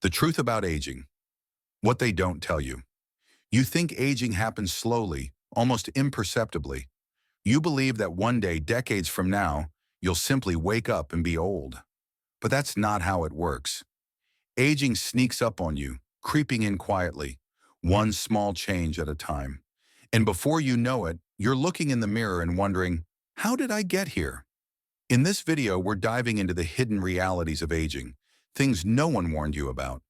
The truth about aging. What they don't tell you. You think aging happens slowly, almost imperceptibly. You believe that one day, decades from now, you'll simply wake up and be old. But that's not how it works. Aging sneaks up on you, creeping in quietly, one small change at a time. And before you know it, you're looking in the mirror and wondering, how did I get here? In this video, we're diving into the hidden realities of aging, things no one warned you about.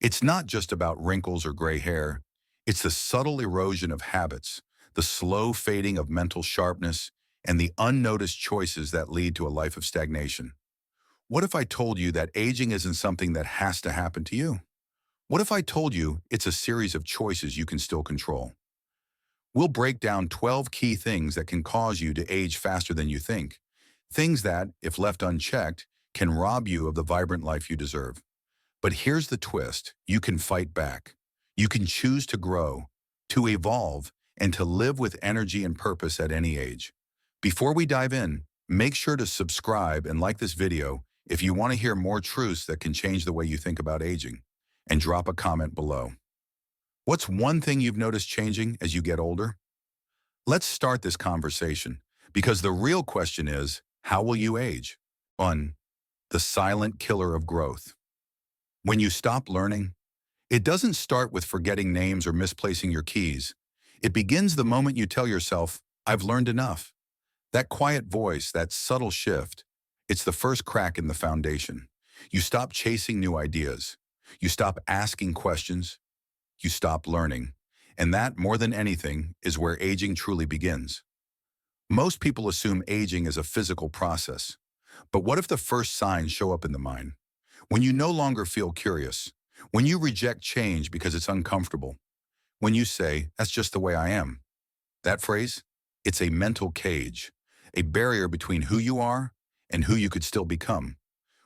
It's not just about wrinkles or gray hair. It's the subtle erosion of habits, the slow fading of mental sharpness, and the unnoticed choices that lead to a life of stagnation. What if I told you that aging isn't something that has to happen to you? What if I told you it's a series of choices you can still control? We'll break down 12 key things that can cause you to age faster than you think. Things that, if left unchecked, can rob you of the vibrant life you deserve. But here's the twist. You can fight back. You can choose to grow, to evolve, and to live with energy and purpose at any age. Before we dive in, make sure to subscribe and like this video if you want to hear more truths that can change the way you think about aging. And drop a comment below. What's one thing you've noticed changing as you get older? Let's start this conversation, because the real question is, how will you age? 1. The silent killer of growth. When you stop learning, it doesn't start with forgetting names or misplacing your keys. It begins the moment you tell yourself, I've learned enough. That quiet voice, that subtle shift, it's the first crack in the foundation. You stop chasing new ideas. You stop asking questions. You stop learning. And that, more than anything, is where aging truly begins. Most people assume aging is a physical process. But what if the first signs show up in the mind? When you no longer feel curious, when you reject change because it's uncomfortable, when you say, that's just the way I am. That phrase, it's a mental cage, a barrier between who you are and who you could still become.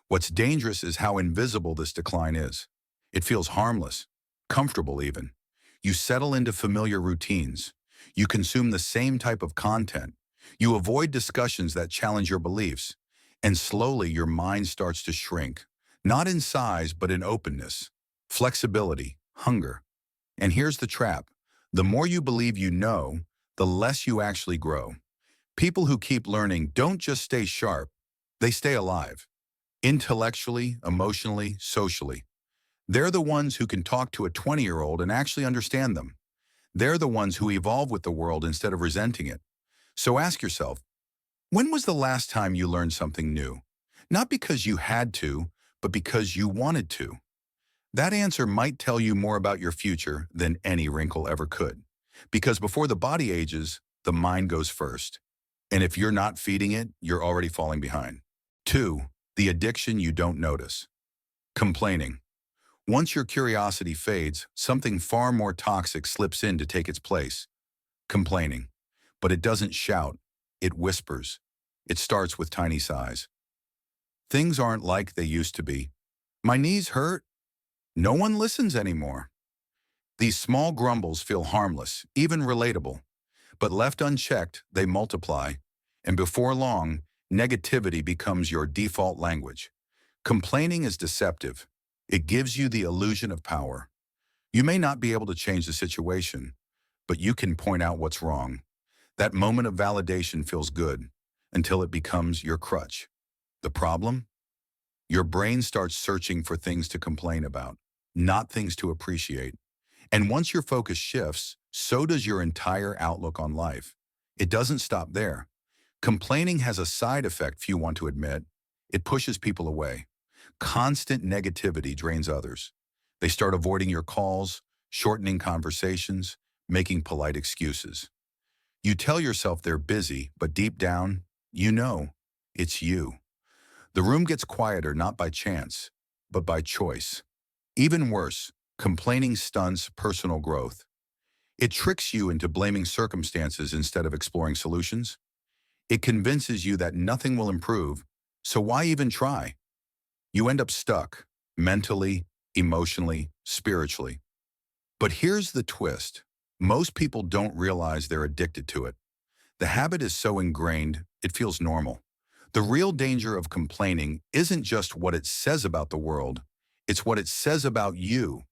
What's dangerous is how invisible this decline is. It feels harmless, comfortable even. You settle into familiar routines. You consume the same type of content. You avoid discussions that challenge your beliefs. And slowly your mind starts to shrink, not in size, but in openness, flexibility, hunger. And here's the trap. The more you believe you know, the less you actually grow. People who keep learning don't just stay sharp, they stay alive. Intellectually, emotionally, socially. They're the ones who can talk to a 20-year-old and actually understand them. They're the ones who evolve with the world instead of resenting it. So ask yourself, when was the last time you learned something new? Not because you had to, but because you wanted to. That answer might tell you more about your future than any wrinkle ever could. Because before the body ages, the mind goes first. And if you're not feeding it, you're already falling behind. 2. The addiction you don't notice. Complaining. Once your curiosity fades, something far more toxic slips in to take its place. Complaining. But it doesn't shout. It whispers. It starts with tiny sighs. Things aren't like they used to be. My knees hurt. No one listens anymore. These small grumbles feel harmless, even relatable. But left unchecked, they multiply. And before long, negativity becomes your default language. Complaining is deceptive. It gives you the illusion of power. You may not be able to change the situation, but you can point out what's wrong. That moment of validation feels good until it becomes your crutch. The problem? Your brain starts searching for things to complain about, not things to appreciate. And once your focus shifts, so does your entire outlook on life. It doesn't stop there. Complaining has a side effect few want to admit. It pushes people away. Constant negativity drains others. They start avoiding your calls, shortening conversations, making polite excuses. You tell yourself they're busy, but deep down, you know it's you. The room gets quieter not by chance, but by choice. Even worse, complaining stunts personal growth. It tricks you into blaming circumstances instead of exploring solutions. It convinces you that nothing will improve, so why even try? You end up stuck, mentally, emotionally, spiritually. But here's the twist. Most people don't realize they're addicted to it. The habit is so ingrained, it feels normal. The real danger of complaining isn't just what it says about the world, It's what it says about you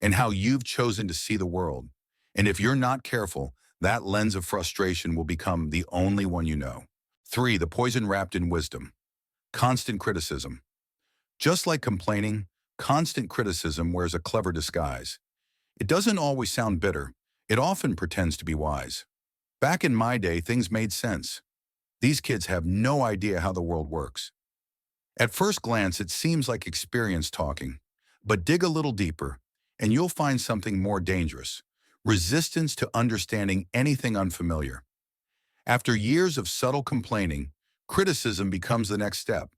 and how you've chosen to see the world. And if you're not careful, that lens of frustration will become the only one you know. 3. The poison wrapped in wisdom. Constant criticism. Just like complaining, constant criticism wears a clever disguise. It doesn't always sound bitter. It often pretends to be wise. Back in my day, things made sense. These kids have no idea how the world works. At first glance, it seems like experience talking. But dig a little deeper, and you'll find something more dangerous: resistance to understanding anything unfamiliar. After years of subtle complaining, criticism becomes the next step.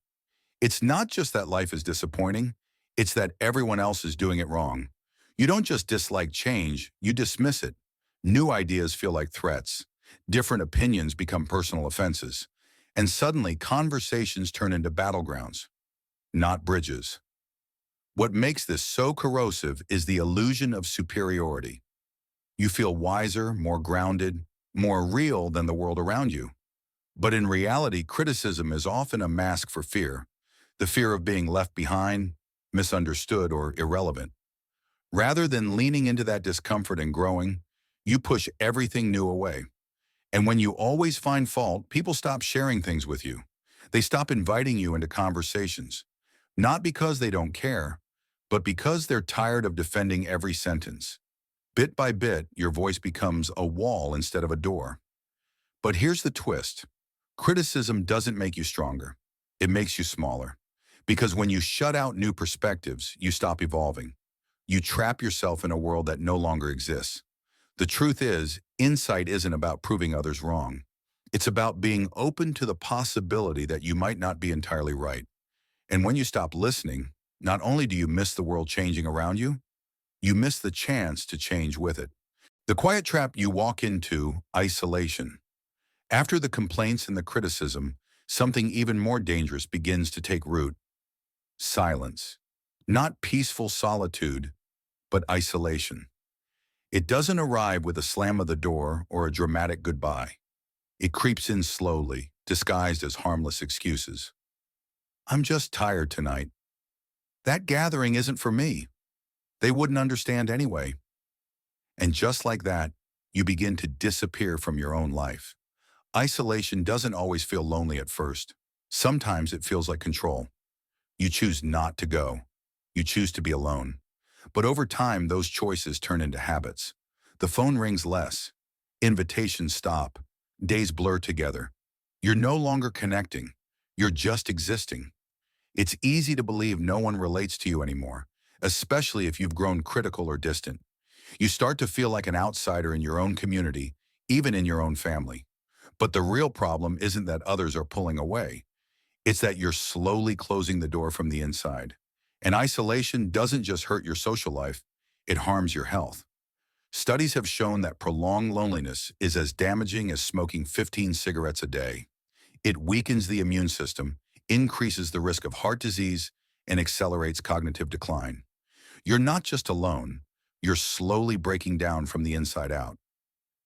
It's not just that life is disappointing, it's that everyone else is doing it wrong. You don't just dislike change, you dismiss it. New ideas feel like threats. Different opinions become personal offenses. And suddenly, conversations turn into battlegrounds, not bridges. What makes this so corrosive is the illusion of superiority. You feel wiser, more grounded, more real than the world around you. But in reality, criticism is often a mask for fear. The fear of being left behind, misunderstood, or irrelevant. Rather than leaning into that discomfort and growing, you push everything new away. And when you always find fault, people stop sharing things with you. They stop inviting you into conversations. Not because they don't care, but because they're tired of defending every sentence. Bit by bit, your voice becomes a wall instead of a door. But here's the twist. Criticism doesn't make you stronger. It makes you smaller. Because when you shut out new perspectives, you stop evolving. You trap yourself in a world that no longer exists. The truth is, insight isn't about proving others wrong. It's about being open to the possibility that you might not be entirely right. And when you stop listening, not only do you miss the world changing around you, you miss the chance to change with it. The quiet trap you walk into: isolation. After the complaints and the criticism, something even more dangerous begins to take root: silence. Not peaceful solitude, but isolation. It doesn't arrive with a slam of the door or a dramatic goodbye. It creeps in slowly, disguised as harmless excuses. I'm just tired tonight. That gathering isn't for me. They wouldn't understand anyway. And just like that, you begin to disappear from your own life. Isolation doesn't always feel lonely at first. Sometimes it feels like control. You choose not to go. You choose to be alone. But over time, those choices turn into habits. The phone rings less. Invitations stop. Days blur together. You're no longer connecting. You're just existing. It's easy to believe no one relates to you anymore, especially if you've grown critical or distant. You start to feel like an outsider in your own community, even in your own family. But the real problem isn't that others are pulling away. It's that you're slowly closing the door from the inside. And isolation doesn't just hurt your social life, it harms your health. Studies have shown that prolonged loneliness is as damaging as smoking 15 cigarettes a day. It weakens the immune system, increases the risk of heart disease, and accelerates cognitive decline. You're not just alone, you're slowly breaking down from the inside out.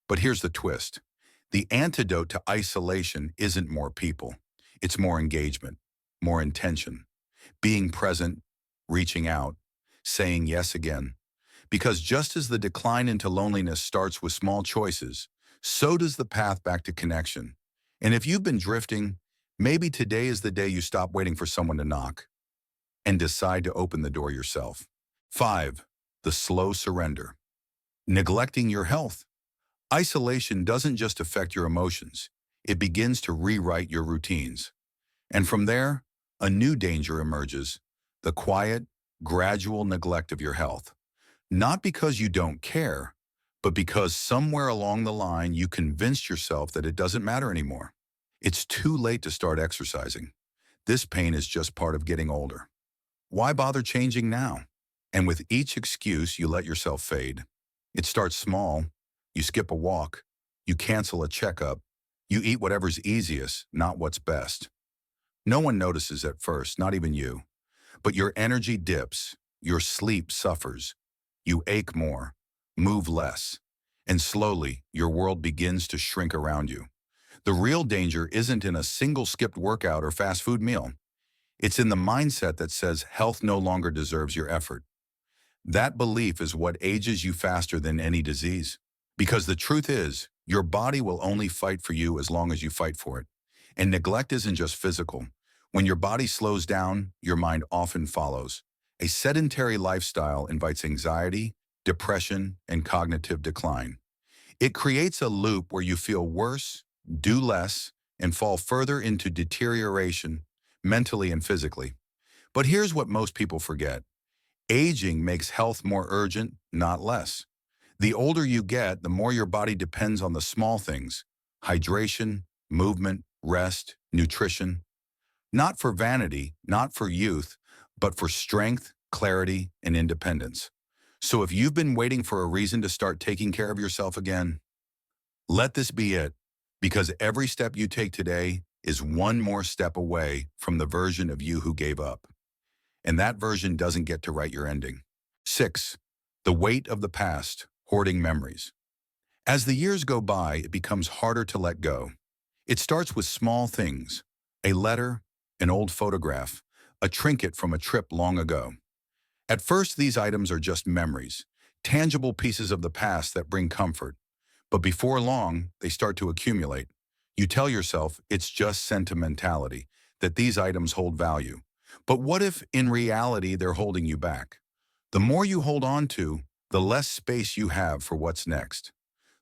But here's the twist. The antidote to isolation isn't more people. It's more engagement, more intention, being present, reaching out, saying yes again. Because just as the decline into loneliness starts with small choices, so does the path back to connection. And if you've been drifting, maybe today is the day you stop waiting for someone to knock and decide to open the door yourself. 5. The slow surrender. Neglecting your health. Isolation doesn't just affect your emotions. It begins to rewrite your routines. And from there, a new danger emerges: the quiet, gradual neglect of your health. Not because you don't care, but because somewhere along the line you convinced yourself that it doesn't matter anymore. It's too late to start exercising. This pain is just part of getting older. Why bother changing now? And with each excuse, you let yourself fade. It starts small. You skip a walk. You cancel a checkup. You eat whatever's easiest, not what's best. No one notices at first, not even you. But your energy dips. Your sleep suffers. You ache more, move less, and slowly your world begins to shrink around you. The real danger isn't in a single skipped workout or fast food meal. It's in the mindset that says health no longer deserves your effort. That belief is what ages you faster than any disease. Because the truth is, your body will only fight for you as long as you fight for it. And neglect isn't just physical. When your body slows down, your mind often follows. A sedentary lifestyle invites anxiety, depression, and cognitive decline. It creates a loop where you feel worse, do less, and fall further into deterioration, mentally and physically. But here's what most people forget. Aging makes health more urgent, not less. The older you get, the more your body depends on the small things: hydration, movement, rest, nutrition. Not for vanity, not for youth, but for strength, clarity, and independence. So if you've been waiting for a reason to start taking care of yourself again, let this be it, because every step you take today is one more step away from the version of you who gave up. And that version doesn't get to write your ending. 6. The weight of the past, hoarding memories. As the years go by, it becomes harder to let go. It starts with small things: a letter, an old photograph, a trinket from a trip long ago. At first, these items are just memories, tangible pieces of the past that bring comfort. But before long, they start to accumulate. You tell yourself it's just sentimentality, that these items hold value. But what if, in reality, they're holding you back? The more you hold on to, the less space you have for what's next.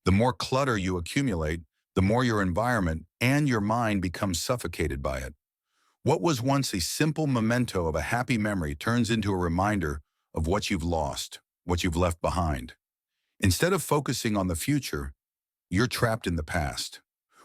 The more clutter you accumulate, the more your environment and your mind become suffocated by it. What was once a simple memento of a happy memory turns into a reminder of what you've lost, what you've left behind. Instead of focusing on the future, you're trapped in the past.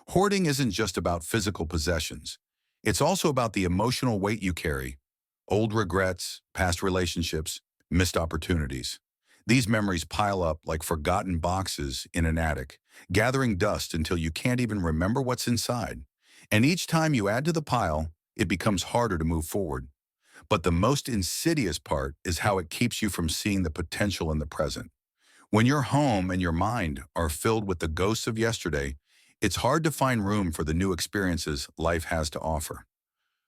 Hoarding isn't just about physical possessions. It's also about the emotional weight you carry: old regrets, past relationships, missed opportunities. These memories pile up like forgotten boxes in an attic, gathering dust until you can't even remember what's inside. And each time you add to the pile, it becomes harder to move forward. But the most insidious part is how it keeps you from seeing the potential in the present. When your home and your mind are filled with the ghosts of yesterday, it's hard to find room for the new experiences life has to offer.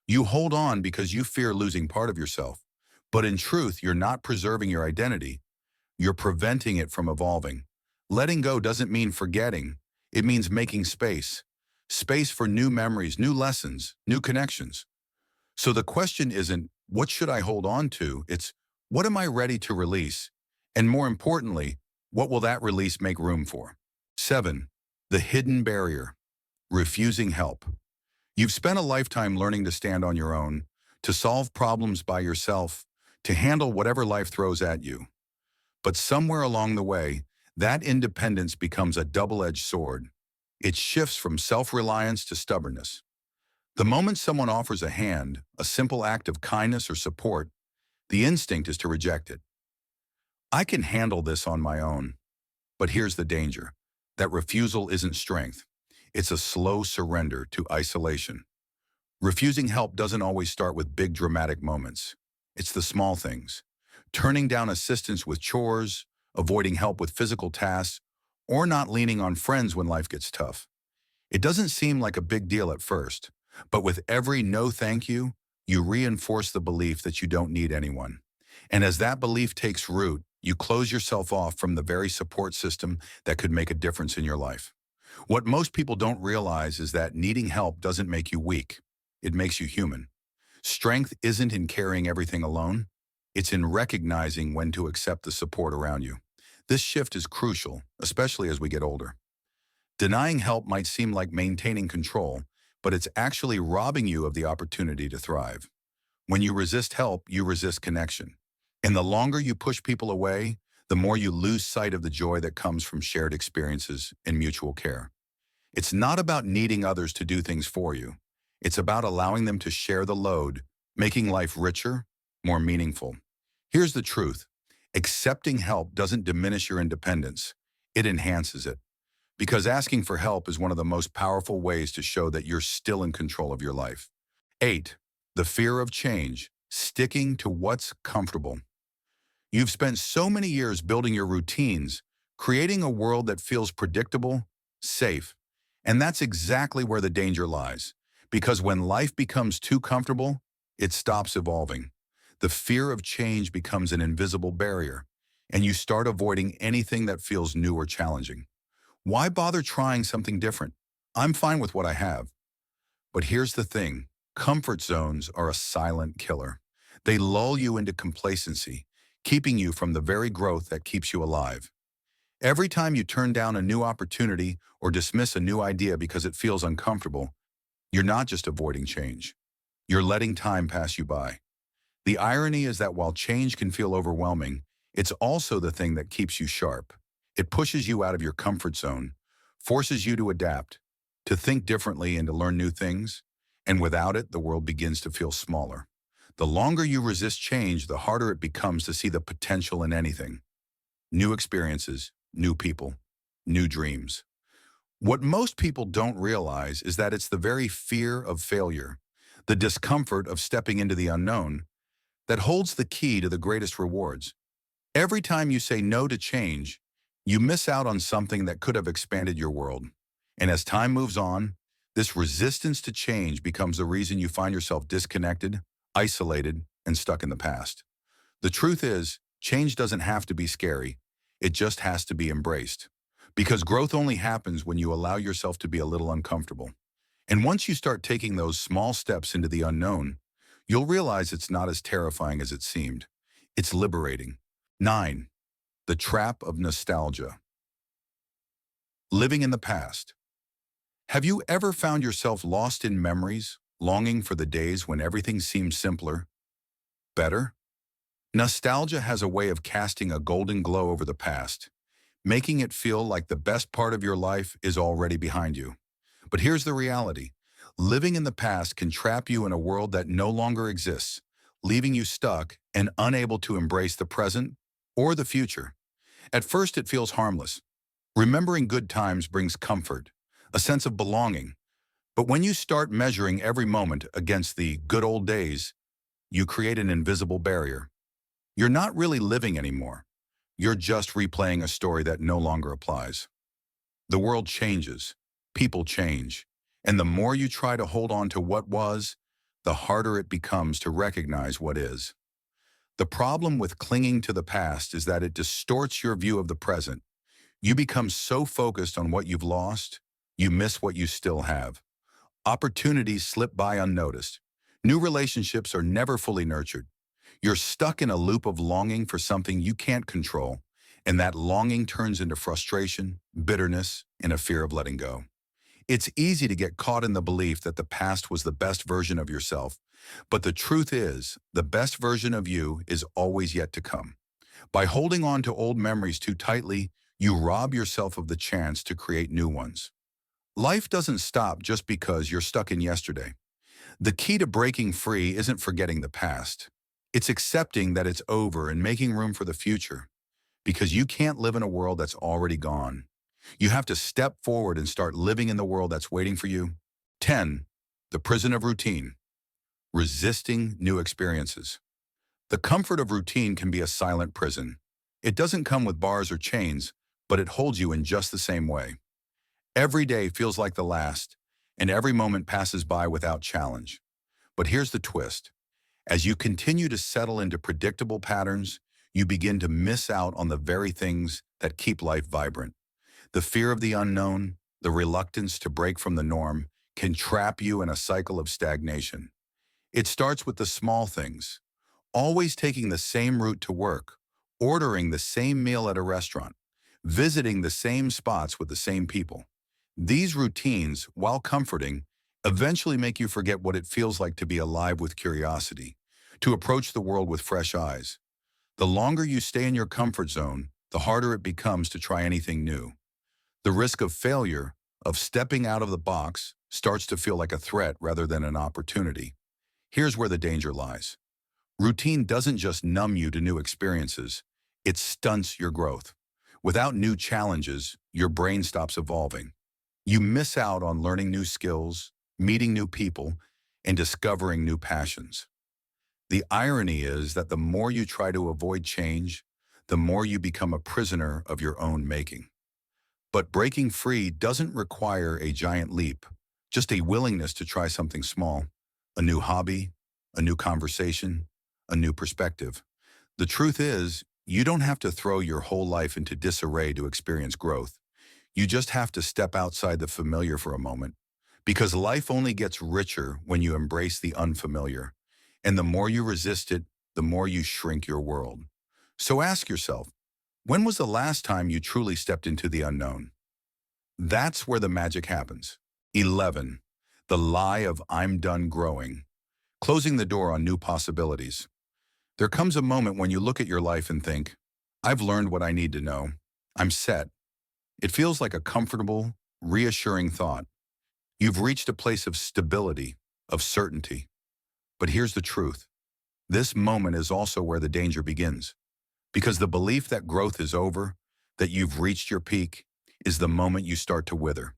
You hold on because you fear losing part of yourself, but in truth, you're not preserving your identity. You're preventing it from evolving. Letting go doesn't mean forgetting. It means making space. Space for new memories, new lessons, new connections. So the question isn't, what should I hold on to? It's, what am I ready to release? And more importantly, what will that release make room for? 7. The hidden barrier, refusing help. You've spent a lifetime learning to stand on your own, to solve problems by yourself, to handle whatever life throws at you. But somewhere along the way, that independence becomes a double-edged sword. It shifts from self-reliance to stubbornness. The moment someone offers a hand, a simple act of kindness or support, the instinct is to reject it. I can handle this on my own. But here's the danger. That refusal isn't strength. It's a slow surrender to isolation. Refusing help doesn't always start with big dramatic moments. It's the small things: turning down assistance with chores, avoiding help with physical tasks, or not leaning on friends when life gets tough. It doesn't seem like a big deal at first, but with every no thank you, you reinforce the belief that you don't need anyone. And as that belief takes root, you close yourself off from the very support system that could make a difference in your life. What most people don't realize is that needing help doesn't make you weak. It makes you human. Strength isn't in carrying everything alone. It's in recognizing when to accept the support around you. This shift is crucial, especially as we get older. Denying help might seem like maintaining control, but it's actually robbing you of the opportunity to thrive. When you resist help, you resist connection. And the longer you push people away, the more you lose sight of the joy that comes from shared experiences and mutual care. It's not about needing others to do things for you. It's about allowing them to share the load, making life richer, more meaningful. Here's the truth. Accepting help doesn't diminish your independence. It enhances it. Because asking for help is one of the most powerful ways to show that you're still in control of your life. 8. The fear of change, sticking to what's comfortable. You've spent so many years building your routines, creating a world that feels predictable, safe. And that's exactly where the danger lies. Because when life becomes too comfortable, it stops evolving. The fear of change becomes an invisible barrier, and you start avoiding anything that feels new or challenging. Why bother trying something different? I'm fine with what I have. But here's the thing, comfort zones are a silent killer. They lull you into complacency, keeping you from the very growth that keeps you alive. Every time you turn down a new opportunity or dismiss a new idea because it feels uncomfortable, you're not just avoiding change. You're letting time pass you by. The irony is that while change can feel overwhelming, it's also the thing that keeps you sharp. It pushes you out of your comfort zone, forces you to adapt, to think differently and to learn new things. And without it, the world begins to feel smaller. The longer you resist change, the harder it becomes to see the potential in anything. New experiences, new people, new dreams. What most people don't realize is that it's the very fear of failure, the discomfort of stepping into the unknown, that holds the key to the greatest rewards. Every time you say no to change, you miss out on something that could have expanded your world. And as time moves on, this resistance to change becomes the reason you find yourself disconnected, isolated, and stuck in the past. The truth is, change doesn't have to be scary. It just has to be embraced. Because growth only happens when you allow yourself to be a little uncomfortable. And once you start taking those small steps into the unknown, you'll realize it's not as terrifying as it seemed. It's liberating. 9. The trap of nostalgia. Living in the past. Have you ever found yourself lost in memories, longing for the days when everything seemed simpler, better? Nostalgia has a way of casting a golden glow over the past, making it feel like the best part of your life is already behind you. But here's the reality. Living in the past can trap you in a world that no longer exists, leaving you stuck and unable to embrace the present or the future. At first, it feels harmless. Remembering good times brings comfort, a sense of belonging. But when you start measuring every moment against the good old days, you create an invisible barrier. You're not really living anymore. You're just replaying a story that no longer applies. The world changes, people change, and the more you try to hold on to what was, the harder it becomes to recognize what is. The problem with clinging to the past is that it distorts your view of the present. You become so focused on what you've lost, you miss what you still have. Opportunities slip by unnoticed. New relationships are never fully nurtured. You're stuck in a loop of longing for something you can't control, and that longing turns into frustration, bitterness, and a fear of letting go. It's easy to get caught in the belief that the past was the best version of yourself, but the truth is, the best version of you is always yet to come. By holding on to old memories too tightly, you rob yourself of the chance to create new ones. Life doesn't stop just because you're stuck in yesterday. The key to breaking free isn't forgetting the past. It's accepting that it's over and making room for the future, because you can't live in a world that's already gone. You have to step forward and start living in the world that's waiting for you. 10. The prison of routine. Resisting new experiences. The comfort of routine can be a silent prison. It doesn't come with bars or chains, but it holds you in just the same way. Every day feels like the last, and every moment passes by without challenge. But here's the twist. As you continue to settle into predictable patterns, you begin to miss out on the very things that keep life vibrant. The fear of the unknown, the reluctance to break from the norm, can trap you in a cycle of stagnation. It starts with the small things, always taking the same route to work, ordering the same meal at a restaurant, visiting the same spots with the same people. These routines, while comforting, eventually make you forget what it feels like to be alive with curiosity, to approach the world with fresh eyes. The longer you stay in your comfort zone, the harder it becomes to try anything new. The risk of failure, of stepping out of the box, starts to feel like a threat rather than an opportunity. Here's where the danger lies. Routine doesn't just numb you to new experiences, it stunts your growth. Without new challenges, your brain stops evolving. You miss out on learning new skills, meeting new people, and discovering new passions. The irony is that the more you try to avoid change, the more you become a prisoner of your own making. But breaking free doesn't require a giant leap, just a willingness to try something small, a new hobby, a new conversation, a new perspective. The truth is, you don't have to throw your whole life into disarray to experience growth. You just have to step outside the familiar for a moment, because life only gets richer when you embrace the unfamiliar. And the more you resist it, the more you shrink your world. So ask yourself, when was the last time you truly stepped into the unknown? That's where the magic happens. 11. The lie of I'm done growing. Closing the door on new possibilities. There comes a moment when you look at your life and think, I've learned what I need to know. I'm set. It feels like a comfortable, reassuring thought. You've reached a place of stability, of certainty. But here's the truth. This moment is also where the danger begins. Because the belief that growth is over, that you've reached your peak, is the moment you start to wither.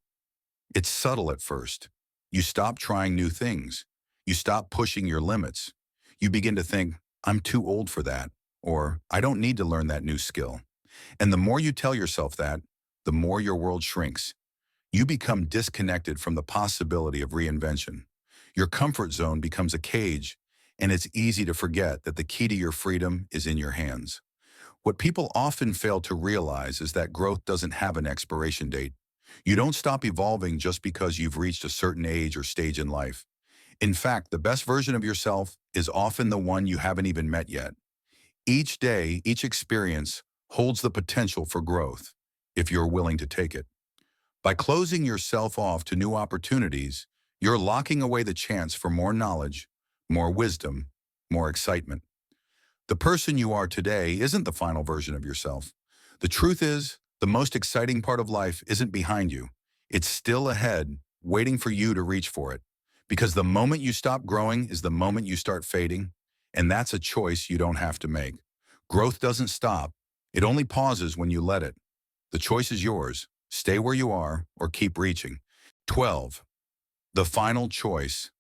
It's subtle at first. You stop trying new things. You stop pushing your limits. You begin to think, I'm too old for that, or I don't need to learn that new skill. And the more you tell yourself that, the more your world shrinks. You become disconnected from the possibility of reinvention. Your comfort zone becomes a cage, and it's easy to forget that the key to your freedom is in your hands. What people often fail to realize is that growth doesn't have an expiration date. You don't stop evolving just because you've reached a certain age or stage in life. In fact, the best version of yourself is often the one you haven't even met yet. Each day, each experience holds the potential for growth, if you're willing to take it. By closing yourself off to new opportunities, you're locking away the chance for more knowledge, more wisdom, more excitement. The person you are today isn't the final version of yourself. The truth is, the most exciting part of life isn't behind you. It's still ahead, waiting for you to reach for it. Because the moment you stop growing is the moment you start fading, and that's a choice you don't have to make. Growth doesn't stop. It only pauses when you let it. The choice is yours. Stay where you are or keep reaching. 12. The final choice.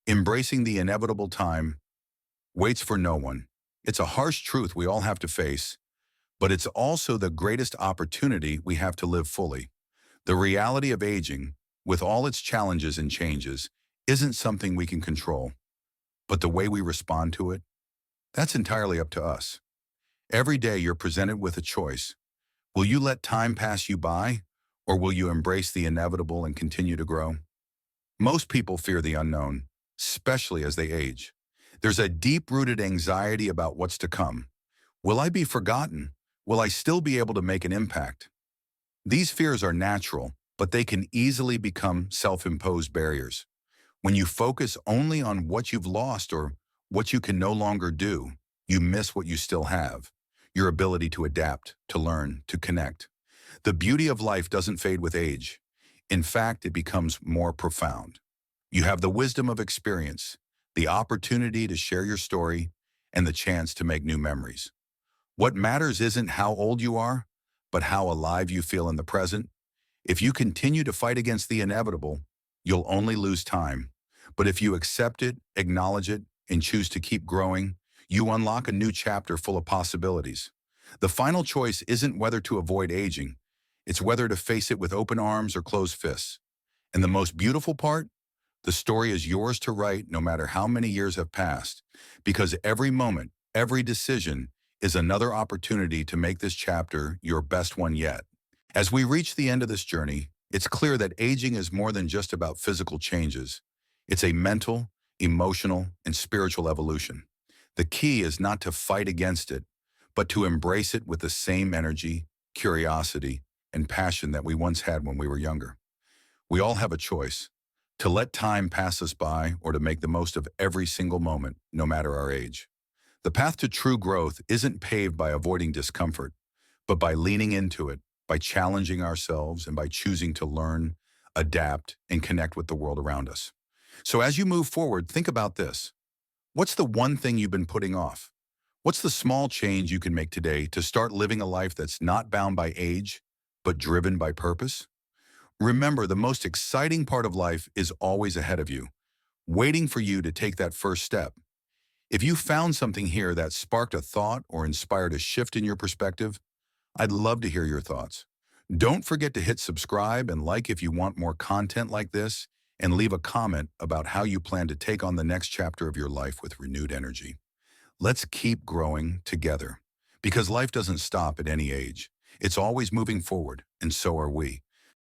Embracing the inevitable time waits for no one. It's a harsh truth we all have to face, but it's also the greatest opportunity we have to live fully. The reality of aging, with all its challenges and changes, isn't something we can control. But the way we respond to it, that's entirely up to us. Every day you're presented with a choice. Will you let time pass you by, or will you embrace the inevitable and continue to grow? Most people fear the unknown, especially as they age. There's a deep-rooted anxiety about what's to come. Will I be forgotten? Will I still be able to make an impact? These fears are natural, but they can easily become self-imposed barriers. When you focus only on what you've lost or what you can no longer do, you miss what you still have, your ability to adapt, to learn, to connect. The beauty of life doesn't fade with age. In fact, it becomes more profound. You have the wisdom of experience, the opportunity to share your story, and the chance to make new memories. What matters isn't how old you are, but how alive you feel in the present. If you continue to fight against the inevitable, you'll only lose time. But if you accept it, acknowledge it, and choose to keep growing, you unlock a new chapter full of possibilities. The final choice isn't whether to avoid aging. It's whether to face it with open arms or closed fists. And the most beautiful part? The story is yours to write no matter how many years have passed, because every moment, every decision is another opportunity to make this chapter your best one yet. As we reach the end of this journey, it's clear that aging is more than just about physical changes. It's a mental, emotional, and spiritual evolution. The key is not to fight against it, but to embrace it with the same energy, curiosity, and passion that we once had when we were younger. We all have a choice: to let time pass us by or to make the most of every single moment, no matter our age. The path to true growth isn't paved by avoiding discomfort, but by leaning into it, by challenging ourselves, and by choosing to learn, adapt, and connect with the world around us. So as you move forward, think about this. What's the one thing you've been putting off? What's the small change you can make today to start living a life that's not bound by age, but driven by purpose? Remember, the most exciting part of life is always ahead of you, waiting for you to take that first step. If you found something here that sparked a thought or inspired a shift in your perspective, I'd love to hear your thoughts. Don't forget to hit subscribe and like if you want more content like this, and leave a comment about how you plan to take on the next chapter of your life with renewed energy. Let's keep growing together, because life doesn't stop at any age. It's always moving forward, and so are we.